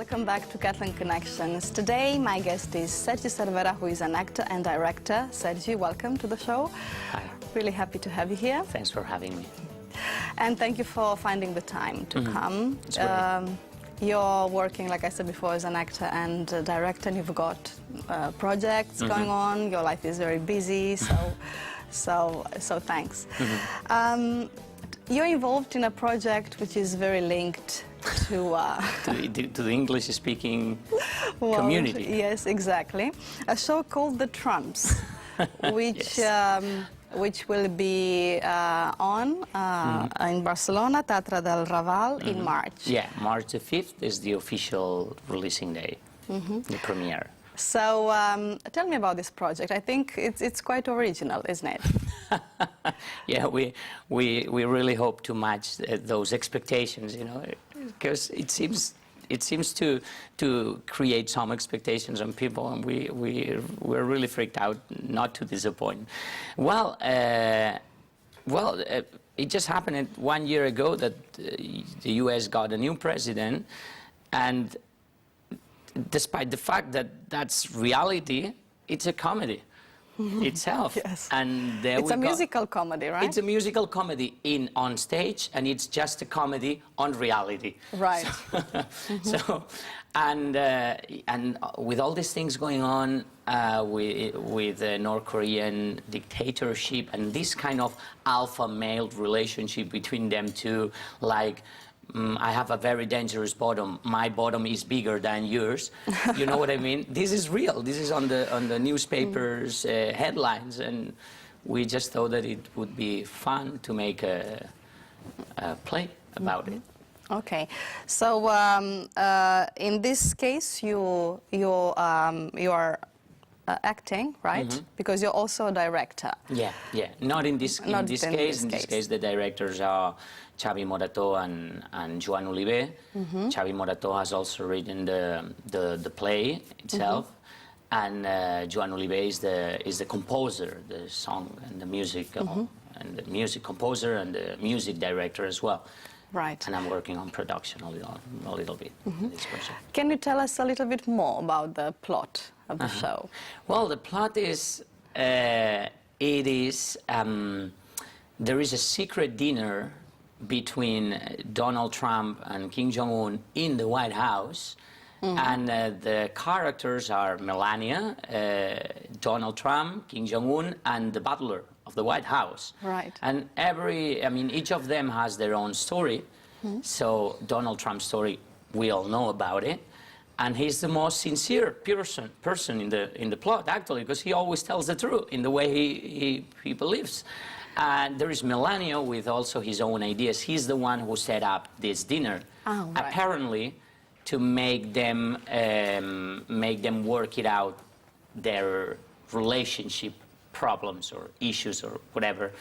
welcome back to Catalan Connections. Today my guest is Sergi Cervera, who is an actor and director. Sergi, welcome to the show. Hi. Really happy to have you here. Thanks for having me. And thank you for finding the time to come. It's great. You're working, like I said before, as an actor and director, and you've got projects going on. Your life is very busy, so thanks. You're involved in a project which is very linked to to the English-speaking community. Yes, exactly. A show called The Trumps, which which will be on in Barcelona, Teatre del Raval, in March. Yeah, March the 5th is the official releasing day, the premiere. So tell me about this project. I think it's quite original, isn't it? Yeah, we really hope to match those expectations, you know, because it seems to create some expectations on people, and we're really freaked out not to disappoint. Well, it just happened 1 year ago that the U.S. got a new president, and despite the fact that that's reality, it's a comedy itself. Yes. And it's a musical comedy, right? It's a musical comedy on stage, and it's just a comedy on reality. Right. So, and with all these things going on with the North Korean dictatorship and this kind of alpha male relationship between them two, like, I have a very dangerous bottom. My bottom is bigger than yours. You know what I mean? This is real. This is on the newspapers headlines, and we just thought that it would be fun to make a play about it. Okay, so in this case, you are acting, right? Because you're also a director. Yeah. Not in this case. In this case, the directors are Xavi Morató and Joan Oliver. Xavi Morató has also written the play itself, and Joan Oliver is the composer, the song and the music, and the music composer and the music director as well. Right. And I'm working on production a little bit in this project. Can you tell us a little bit more about the plot of the show? Well, the plot is, there is a secret dinner between Donald Trump and Kim Jong-un in the White House, and the characters are Melania, Donald Trump, Kim Jong-un, and the butler of the White House. Right. And each of them has their own story. So Donald Trump's story, we all know about it. And he's the most sincere person in the plot, actually, because he always tells the truth in the way he believes. And there is Melania with also his own ideas. He's the one who set up this dinner, apparently, to make them work it out, their relationship problems or issues or whatever.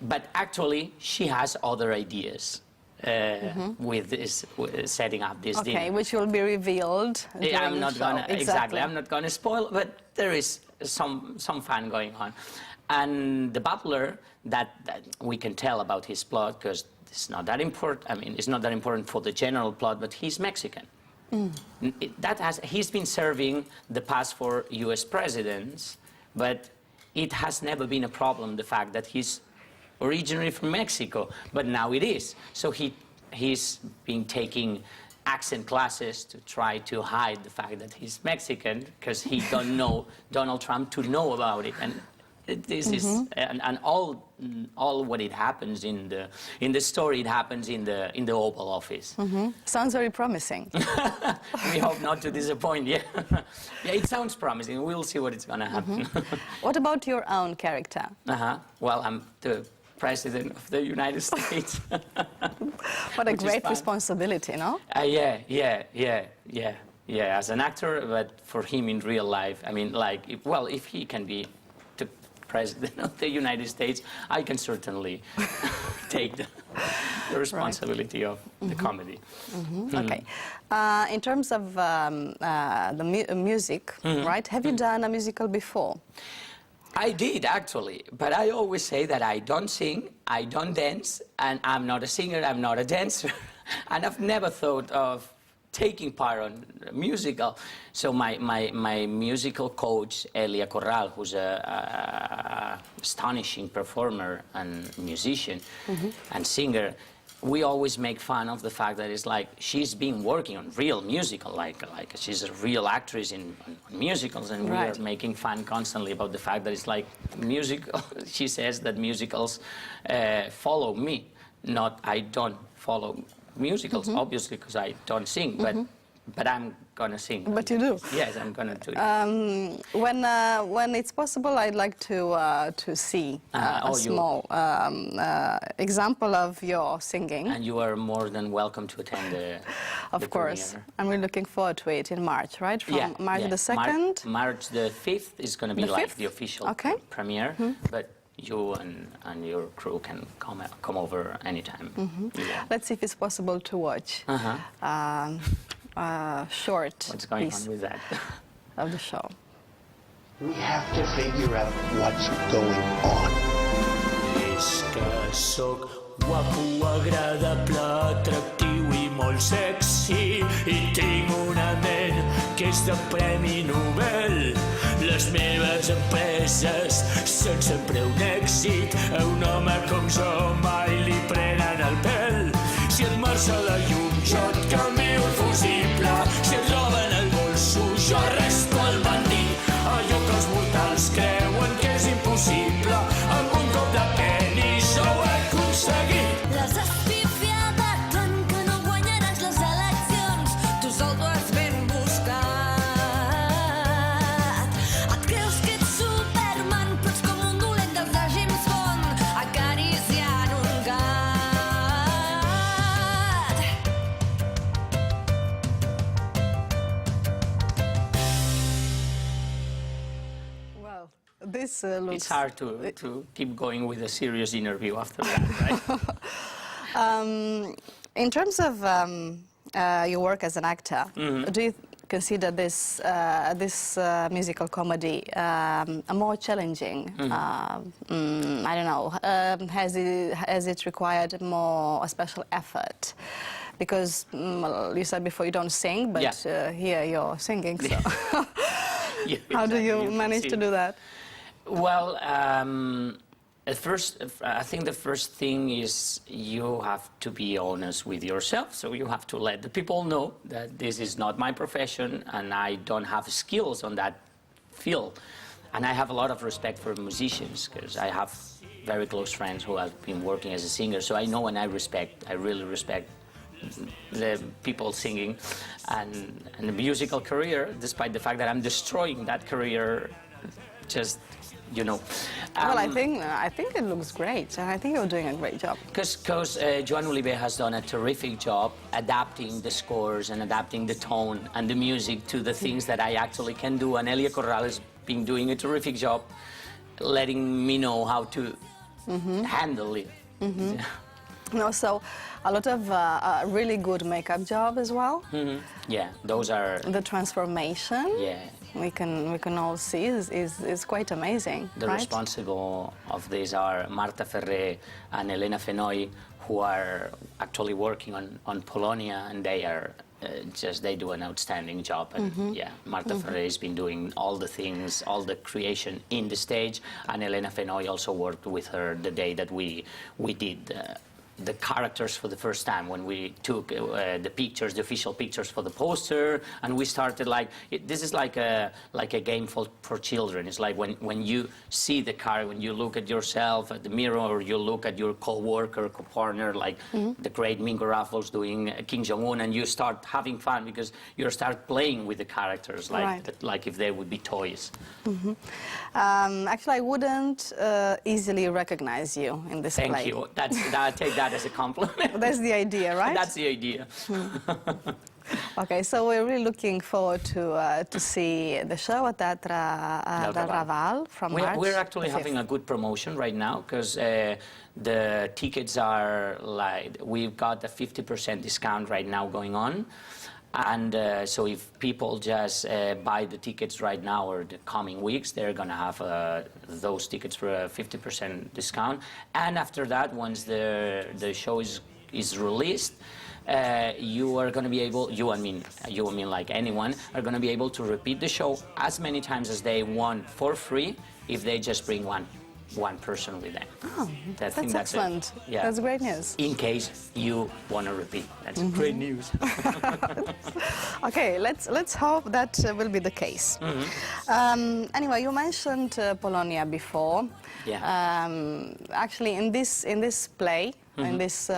But actually, she has other ideas. With this, setting up this dinner. Okay, which will be revealed. I'm not gonna exactly. I'm not gonna spoil, but there is some fun going on, and the butler that we can tell about his plot, because it's not that important. I mean, it's not that important for the general plot, but he's Mexican. He's been serving the past 4 U.S. presidents, but it has never been a problem, the fact that he's originally from Mexico, but now it is. So he's been taking accent classes to try to hide the fact that he's Mexican, because he don't know Donald Trump to know about it. And this is and all what it happens in the story, it happens in the Oval Office. Sounds very promising. We hope not to disappoint. Yeah, it sounds promising. We'll see what is going to happen. What about your own character? Well, I'm the President of the United States. What a great responsibility, no? Yeah, as an actor, but for him in real life, I mean, like, if he can be the President of the United States, I can certainly take the responsibility of the comedy. Okay. In terms of the music, right, have you done a musical before? I did, actually, but I always say that I don't sing, I don't dance, and I'm not a singer, I'm not a dancer. And I've never thought of taking part on a musical. So my musical coach, Elia Corral, who's a astonishing performer and musician and singer, we always make fun of the fact that it's like she's been working on real musical, like she's a real actress in musicals, and we are making fun constantly about the fact that it's like musical. She says that musicals follow me, not I don't follow musicals, obviously, because I don't sing, but I'm gonna sing. But you do? Yes, I'm gonna do it. When it's possible, I'd like to see a small example of your singing. And you are more than welcome to attend the Of course. premiere. I'm really looking forward to it in March, right? From March the 2nd? March the 5th is going to be like the official premiere, but you and your crew can come over anytime. Yeah. Let's see if it's possible to watch short What's going piece on with that? of the show. We have to figure out what's going on. És que sóc guapo, agradable, atractiu i molt sexy i tinc una ment que és de Premi Nobel. Les meves empreses són sempre un èxit. A un home com jo mai li prenen el pèl. Si et marxa la llum, jo et canvio el fusible. Si et roben el bolso, jo arresto el bandit. Allò que els mortals creuen que és impossible, amb un cop de penis jo ho he aconseguit. Les has pifiat tant que no guanyaràs les eleccions. Tu sol t'ho has ben buscat. Et creus que ets Superman, però ets com un dolent dels de James Bond, acariciant un gat. Well, this looks... It's hard to keep going with a serious interview after that, right? In terms of your work as an actor, do you consider this musical comedy more challenging? I don't know. Has it required more a special effort? Because you said before you don't sing, but here you're singing. So Yeah, how do exactly. you can manage see. to do that? Well, at first, I think the first thing is you have to be honest with yourself. So you have to let the people know that this is not my profession and I don't have skills on that field. And I have a lot of respect for musicians because I have very close friends who have been working as a singer. So I know and I really respect the people singing and the musical career, despite the fact that I'm destroying that career just, you know. Well, I think it looks great, and I think you're doing a great job. Because Joan Oliver has done a terrific job adapting the scores and adapting the tone and the music to the things that I actually can do, and Elia Corral has been doing a terrific job letting me know how to handle it. And also, a lot of really good makeup job as well. Yeah, those are... The transformation. Yeah. We can all see is quite amazing. The right? responsible of this are Marta Ferrer and Elena Fenoy, who are actually working on Polonia, and they are they do an outstanding job. And yeah, Marta Ferrer has been doing all the things, all the creation in the stage, and Elena Fenoy also worked with her the day that we did the characters for the first time, when we took the pictures, the official pictures for the poster, and we started this is like a game for children. It's like when you see the car, when you look at yourself at the mirror, or you look at your co-worker, co-partner, like the great Mingo Raffles doing Kim Jong-un, and you start having fun because you start playing with the characters, like if they would be toys. Actually, I wouldn't easily recognize you in this play. Thank you. I take that as a compliment. That's the idea, right? That's the idea. Okay, so we're really looking forward to see the show at Teatre del Raval from March. We're actually 5th. having a good promotion right now because the tickets are we've got a 50% discount right now going on. And so if people just buy the tickets right now or the coming weeks, they're going to have those tickets for a 50% discount. And after that, once the show is released, you are going to be able, you I mean like anyone, are going to be able to repeat the show as many times as they want for free if they just bring one person with them. Oh, that's excellent. Yeah. That's great news. In case you want to repeat. That's great news. Okay, let's hope that will be the case. Anyway, you mentioned Polonia before. Yeah. Actually, in this play, in this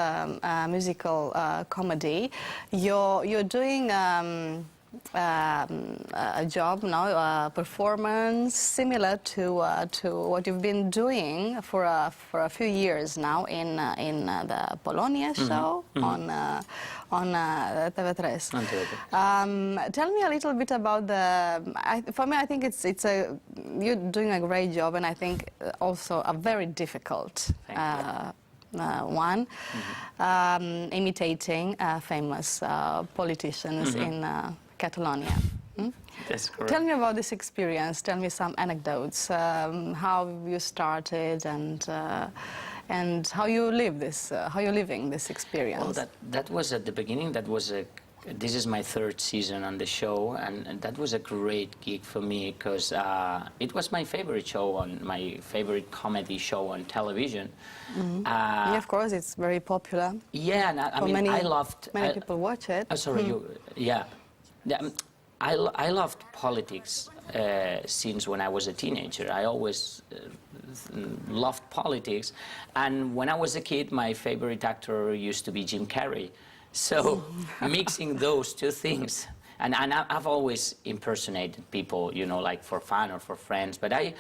musical comedy, you're doing a job now, a performance similar to what you've been doing for a few years now in the Polonia show on TV3. On TV3. Tell me a little bit about for me, I think you're doing a great job, and I think also a very difficult one, imitating famous politicians in Catalonia. That's correct. Tell me about this experience. Tell me some anecdotes. How you started and how you live this. How you're living this experience. Well, that was at the beginning. This is my third season on the show, and that was a great gig for me because it was my favorite show, my favorite comedy show on television. Yeah, of course, it's very popular. Yeah, and I loved. Many people watch it. Oh, sorry, yeah. I loved politics since when I was a teenager. I always loved politics, and when I was a kid, my favorite actor used to be Jim Carrey. So mixing those two things, and I've always impersonated people, you know, like for fun or for friends, but I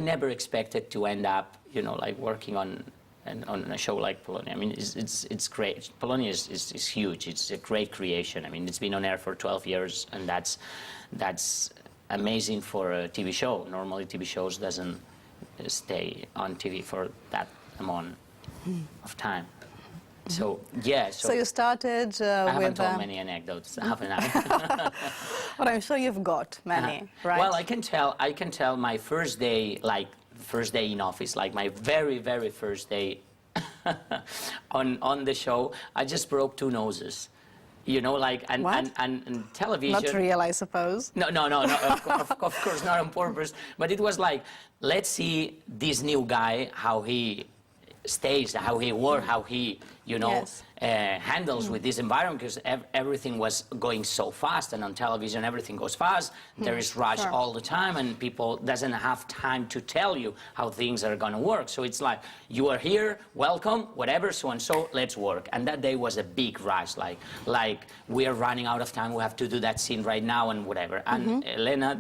never expected to end up, you know, like working on a show like Polonia. I mean, it's great. Polonia is huge. It's a great creation. I mean, it's been on air for 12 years, and that's amazing for a TV show. Normally, TV shows doesn't stay on TV for that amount of time. So, yeah. So you started I haven't told many anecdotes, haven't I? But I'm sure you've got many, right? Well, I can tell my first day, like first day in office, like my very, very first day on the show, I just broke 2 noses. You know, like, and television. Not real, I suppose. No, of course not on purpose. But it was like, let's see this new guy, how he stays, how he works, how he, you know, Yes. Handles with this environment, because everything was going so fast, and on television everything goes fast. There is rush Sure. all the time, and people doesn't have time to tell you how things are going to work. So it's like, you are here, welcome, whatever, so and so, let's work. And that day was a big rush, like we are running out of time, we have to do that scene right now, and whatever. And Elena,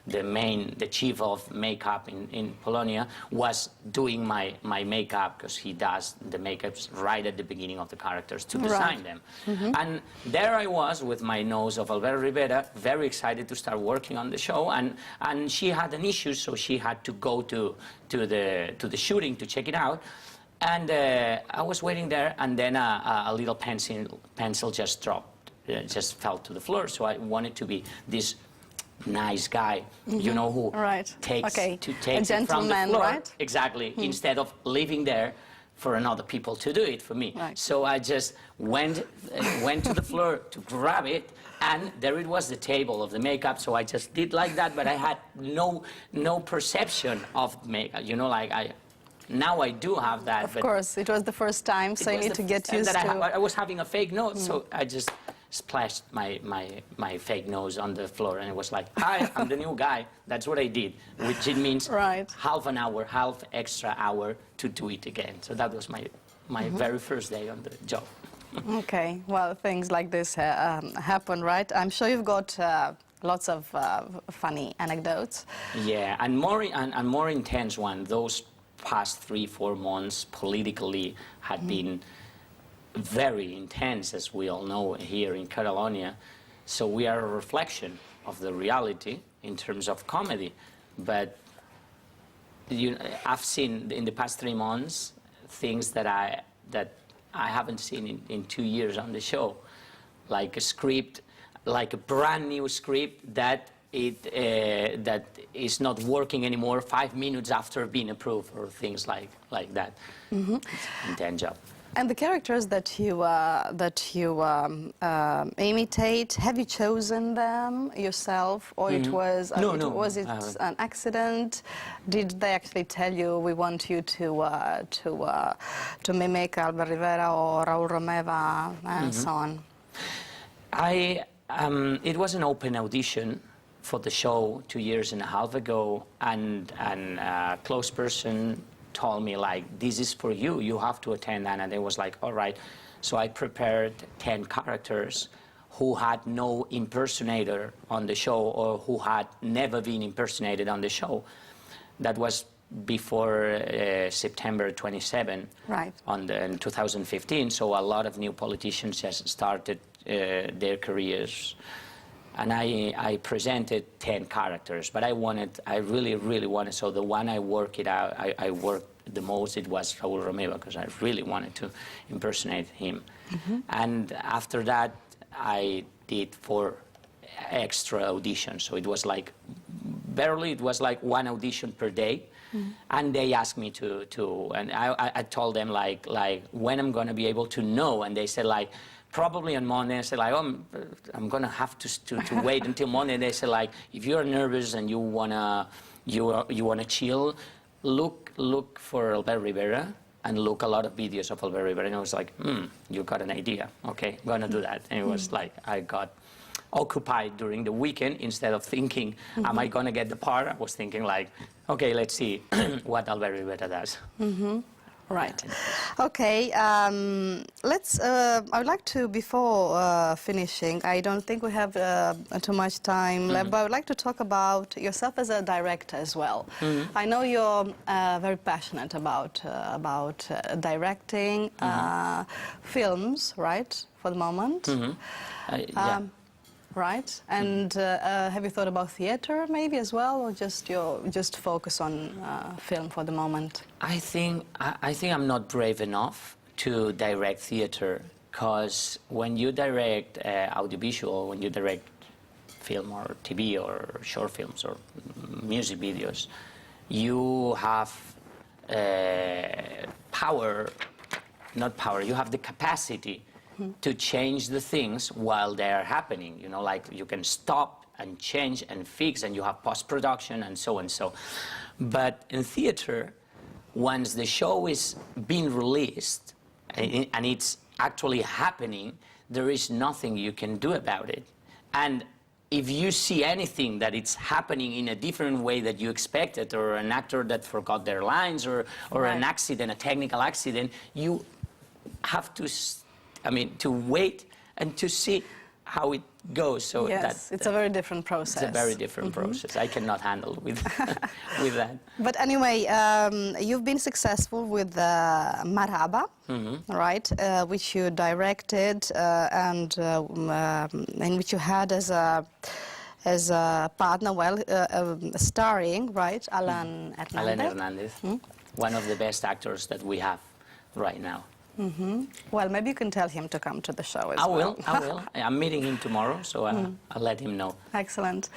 the chief of makeup in Polonia, was doing my makeup, because he does the makeups right at the beginning of the characters to design them. And there I was with my nose of Alberto Rivera, very excited to start working on the show, and she had an issue, so she had to go to the shooting to check it out. And I was waiting there, and then a little pencil just dropped, just fell to the floor. So I wanted to be this nice guy, you know, who takes it from the floor. Right? Exactly, instead of leaving there for another people to do it for me. Right. So I just went to the floor to grab it, and there it was, the table of the makeup. So I just did like that, but I had no perception of makeup. You know, like now I do have that. Of course, it was the first time, so you need to get used to. I was having a fake nose, so I just splashed my fake nose on the floor, and it was like, hi, I'm the new guy. That's what I did, which it means half an hour, half extra hour to do it again. So that was my very first day on the job. Okay, well, things like this happen, right? I'm sure you've got lots of funny anecdotes. Yeah, and more intense one. Those past 3-4 months politically had been very intense, as we all know here in Catalonia. So we are a reflection of the reality in terms of comedy. But I've seen in the past 3 months things that I haven't seen in 2 years on the show, like a script, like a brand new script that is not working anymore 5 minutes after being approved, or things like that. It's an intense job. And the characters that you imitate, have you chosen them yourself, or it was No, was it an accident? Did they actually tell you, we want you to mimic Albert Rivera or Raul Romeva and so on? It was an open audition for the show 2.5 years ago, and a close person told me, like, this is for you, you have to attend that. And I was like, all right. So I prepared 10 characters who had no impersonator on the show, or who had never been impersonated on the show. That was before September 27, right, in 2015. So a lot of new politicians just started their careers. And I presented 10 characters, but I really wanted, so the one I worked the most, it was Raul Romeva, because I really wanted to impersonate him. And after that, I did 4 extra auditions, so it was like, barely, it was like 1 audition per day. And they asked me and I told them like when I'm gonna be able to know, and they said like, probably on Monday. I said like, oh, I'm gonna have to wait until Monday. They said like, if you're nervous and you wanna chill, look for Albert Rivera and look a lot of videos of Albert Rivera. And I was like, you got an idea. Okay, I'm gonna do that. And it was like, I got occupied during the weekend instead of thinking, am I gonna get the part? I was thinking like, okay, let's see what Albert Rivera does. Right. Okay. I would like to, before finishing, I don't think we have too much time left, but I would like to talk about yourself as a director as well. I know you're very passionate about directing films, right? For the moment. Yeah. Right. And have you thought about theater maybe as well, or just focus on film for the moment? I think I'm not brave enough to direct theater, because when you direct audiovisual, when you direct film or TV or short films or music videos, you have you have the capacity to change the things while they are happening. You know, like you can stop and change and fix, and you have post-production and so and so. But in theater, once the show is being released and it's actually happening, there is nothing you can do about it. And if you see anything that it's happening in a different way that you expected, or an actor that forgot their lines, or an accident, a technical accident, you have to wait and to see how it goes. So yes, it's a very different process. It's a very different process. I cannot handle with that. But anyway, you've been successful with Marhaba, right? Which you directed and which you had as a partner, starring, right, Alan Hernandez. Alan Hernandez, one of the best actors that we have right now. Well, maybe you can tell him to come to the show as well. I will. I'm meeting him tomorrow, so I'll let him know. Excellent.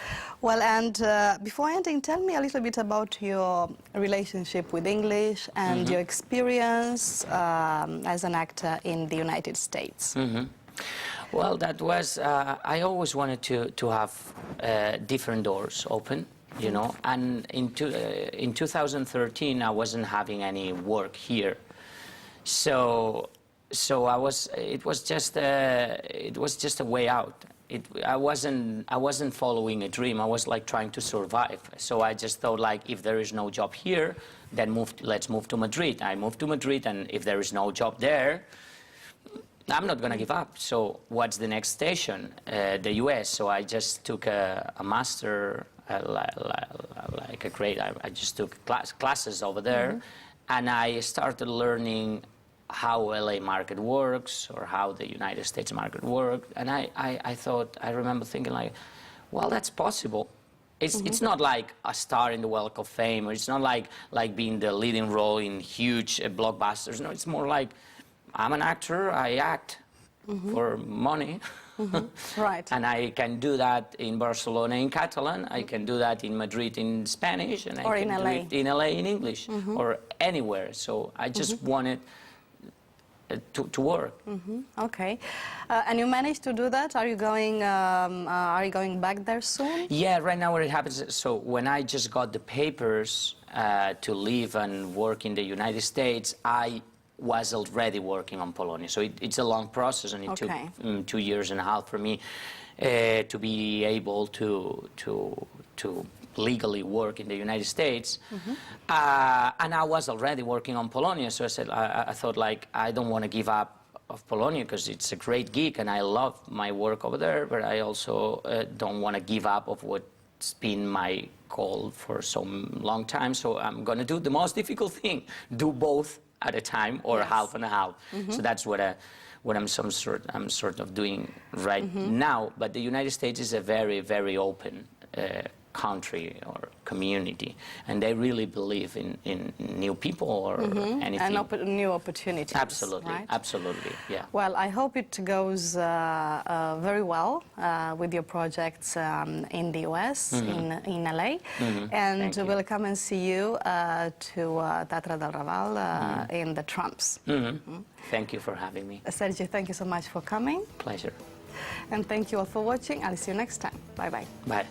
Well, and before ending, tell me a little bit about your relationship with English and your experience as an actor in the United States. Well, that was, I always wanted to have different doors open, you know, and in 2013 I wasn't having any work here. So it was just a way out. I wasn't following a dream. I was like trying to survive. So I just thought, like, if there is no job here, then let's move to Madrid. I moved to Madrid, and if there is no job there, I'm not gonna give up. So what's the next station? The US. So I just took a master, I just took classes over there, and I started learning how LA market works, or how the United States market works. And I remember thinking like, well, that's possible. It's not like a star in the Walk of Fame, or it's not like being the leading role in huge blockbusters. No, it's more like, I'm an actor, I act for money. Right. And I can do that in Barcelona in Catalan, I can do that in Madrid in Spanish, and I can do it in LA in English, or anywhere. So I just wanted to work. Okay. And you managed to do that? Are you going back there soon? Yeah, right now what it happens, so when I just got the papers to live and work in the United States, I was already working on Polonia. So it's a long process, and it took 2.5 years for me to be able to legally work in the United States. And I was already working on Polonia, so I said, I thought, like, I don't want to give up of Polonia because it's a great gig and I love my work over there, but I also don't want to give up of what's been my goal for so long time. So I'm going to do the most difficult thing, do both at a time, or half and a half. So that's what I'm sort of doing right now. But the United States is a very, very open country or community, and they really believe in new people or anything. And new opportunities. Absolutely, right? Absolutely, yeah. Well, I hope it goes very well with your projects in the US, in LA, and we'll come and see you to Teatre del Raval in the Trumps. Thank you for having me. Sergi, thank you so much for coming. Pleasure. And thank you all for watching. I'll see you next time. Bye-bye. Bye.